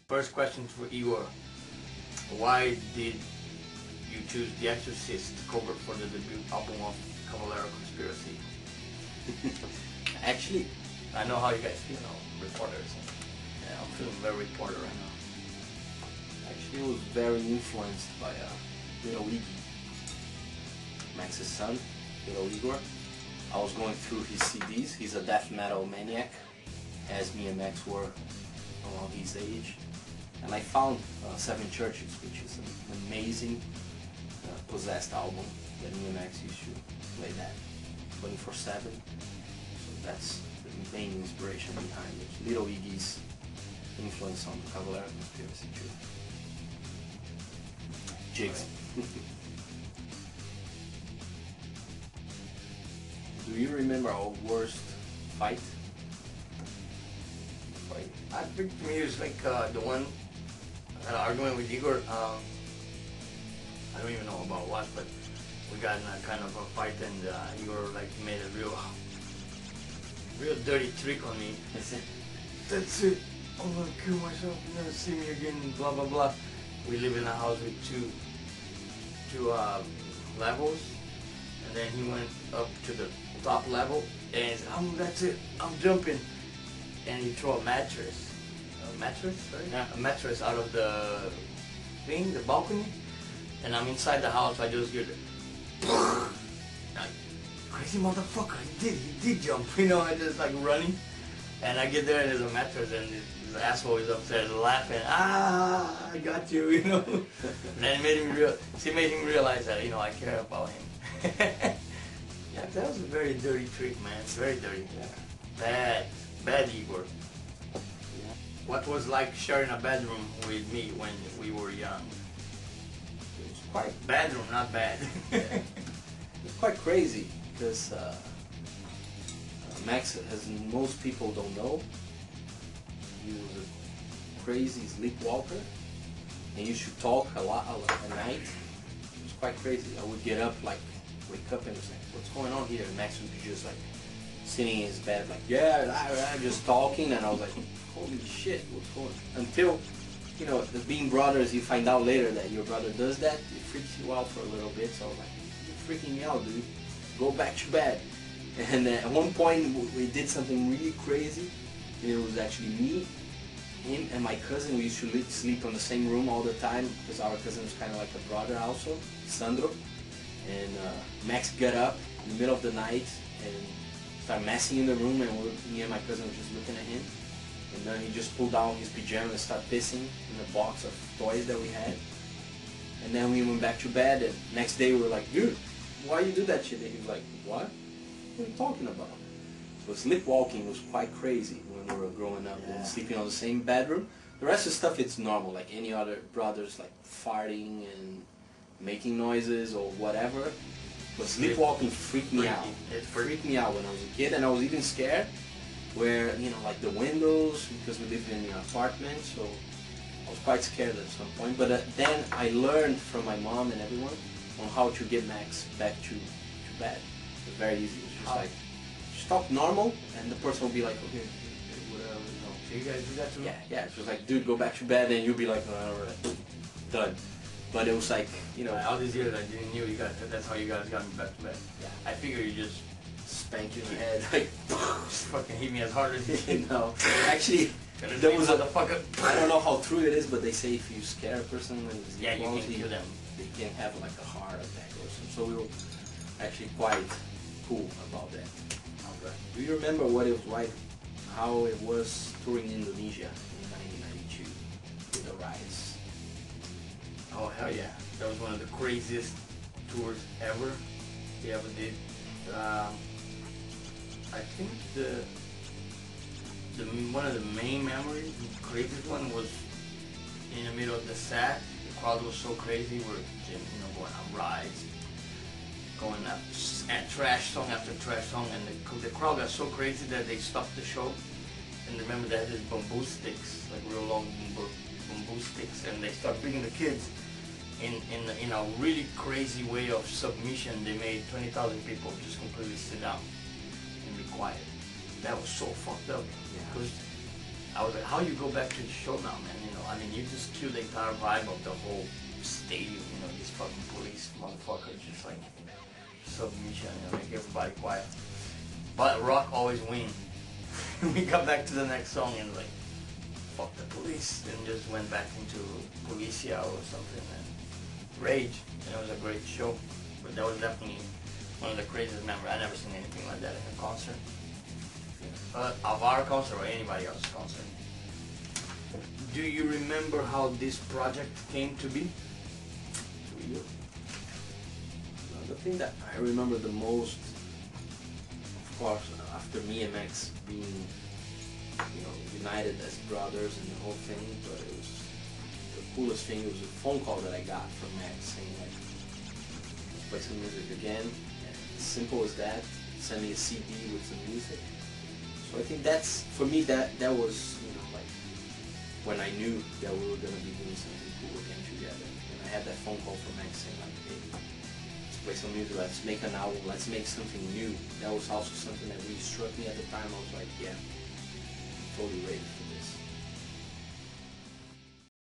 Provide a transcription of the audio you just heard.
First question for Iggor. Why did you choose The Exorcist cover for the debut album of Cavalera Conspiracy? Actually, I know how you guys feel, reporters. Yeah, I'm feeling very reporter right now. actually, I was very influenced by little Iggy, Max's son, little Iggor. I was going through his CDs. He's a death metal maniac, as me and Max were around his age. And I found Seven Churches, which is an amazing possessed album that me and Max used to play that 24/7. So that's the main inspiration behind it. Little Iggy's influence on the Cavalera Conspiracy too. Jigs. Do you remember our worst fight? I think to me it was like the one argument with Iggor. I don't even know about what, but we got in a kind of a fight, and Iggor like made a real dirty trick on me. I said, "That's it. I'm gonna kill myself. You're never see me again." Blah blah blah. We live in a house with two levels, and then he went up to the top level, and he said, "That's it. I'm jumping." And he threw a mattress, right? Yeah. A mattress out of the thing, the balcony, and I'm inside the house. I just hear the like, crazy motherfucker. He did jump, I just like running, and I get there and there's a mattress, and this asshole is upstairs laughing. I got you, And then it made him realize that I care about him. Yeah, that was a very dirty trick, man. Very dirty. Yeah. Bad Iggor. Yeah. What was like sharing a bedroom with me when we were young? It was quite bedroom, not bad. It was quite crazy because Max, as most people don't know, he was a crazy sleepwalker and used to talk a lot at night. It was quite crazy. I would get up, wake up and was like, "What's going on here?" And Max would be just like sitting in his bed like, just talking, and I was like, holy shit, what's going on? Until, as being brothers, you find out later that your brother does that, it freaks you out for a little bit, so I was like, you're freaking me out, dude. Go back to bed. And at one point, we did something really crazy. It was actually me, him, and my cousin. We used to sleep in the same room all the time, because our cousin was kind of like a brother also, Sandro. And Max got up in the middle of the night, and started messing in the room, and me and my cousin were just looking at him. And then he just pulled down his pajamas and started pissing in the box of toys that we had. And then we went back to bed, and next day we were like, "Dude, why you do that shit?" And he was like, "What? What are you talking about?" So sleepwalking was quite crazy when we were growing up and sleeping on the same bedroom. The rest of the stuff, it's normal, like any other brothers, like farting and making noises or whatever. But sleepwalking freaked me out. It freaked me out when I was a kid, and I was even scared where, like the windows, because we lived in an apartment, so I was quite scared at some point. But then I learned from my mom and everyone on how to get Max back to bed. It was very easy. It was just like, stop normal, and the person will be like, okay, whatever, So you guys do that too? Yeah, it was like, dude, go back to bed, and you'll be like, alright, done. But it was like, all these years I didn't know that's how you guys got me back to bed. Yeah. I figured you just spank you in the head, like, just fucking hit me as hard as you can. No, actually, there was I don't know how true it is, but they say if you scare a person and you can kill them. They can have like a heart attack or something. So we were actually quite cool about that. Okay. Do you remember what it was like, how it was touring Indonesia in 1992 with the riots? Oh hell yeah! That was one of the craziest tours ever we ever did. I think one of the main memories, the craziest one, was in the middle of the set. The crowd was so crazy. We're going on rides, going up at trash song after trash song, and the crowd got so crazy that they stopped the show. And remember, they had these bamboo sticks, like real long bamboo sticks, and they started beating the kids. In a really crazy way of submission, they made 20,000 people just completely sit down and be quiet. That was so fucked up. Because I was like, how you go back to the show now, man? You know, I mean, you just killed the entire vibe of the whole stadium. You know, these fucking police motherfuckers just like submission, you know, make everybody quiet. But rock always win. We got back to the next song and like, fuck the police, and just went back into Policia or something and Rage. And it was a great show. But that was definitely one of the craziest memories. I never seen anything like that in a concert. Of our concert or anybody else's concert. Do you remember how this project came to be? The thing that I remember the most, of course, after me and Max being, you know, united as brothers and the whole thing, but it was the coolest thing. It was a phone call that I got from Max saying like, let's play some music again. And as simple as that. Send me a CD with some music. So I think that's, for me, that was, you know, like, when I knew that we were going to be doing something cool again together. And I had that phone call from Max saying like, hey, let's play some music, let's make an album, let's make something new. That was also something that really struck me at the time. I was like, yeah, totally ready.